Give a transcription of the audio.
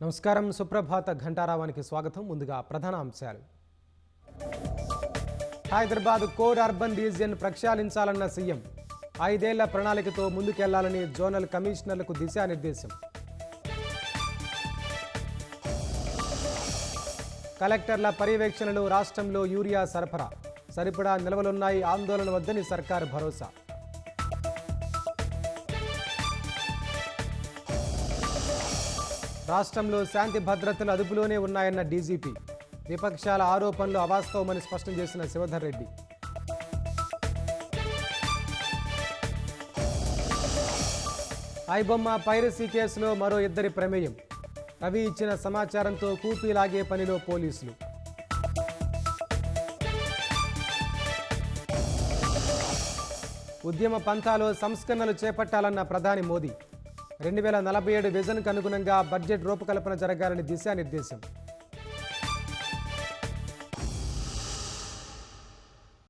నమస్కారం సుప్రభాత ఘంటారావానికి స్వాగతం. ముందుగా ప్రధాన అంశాలు. హైదరాబాద్ కోర్ అర్బన్ రీజియన్ ప్రక్షాళించాలన్న సీఎం 5 ఏళ్ల ప్రణాళికతో ముందుకెళ్లాలని జోనల్ కమిషనర్లకు దిశానిర్దేశం. కలెక్టర్ల పర్యవేక్షణలో రాష్ట్రంలో యూరియా సరఫరా సరిపడా నిల్వలున్నాయి, ఆందోళన వద్దని సర్కారు భరోసా. రాష్ట్రంలో శాంతి భద్రతలు అదుపులోనే ఉన్నాయన్న డీజీపీ. విపక్షాల ఆరోపణలు అవాస్తవమని స్పష్టం చేసిన శివధర్ రెడ్డి. ఐబొమ్మ పైరసీ కేసులో మరో 2 ప్రమేయం. రవి ఇచ్చిన సమాచారంతో కూపీలాగే పనిలో పోలీసులు. ఉద్యమ పంథాలో సంస్కరణలు చేపట్టాలన్న ప్రధాని మోదీ. 2047 విజన్కు అనుగుణంగా బడ్జెట్ రూపకల్పన జరగాలని దిశానిర్దేశం.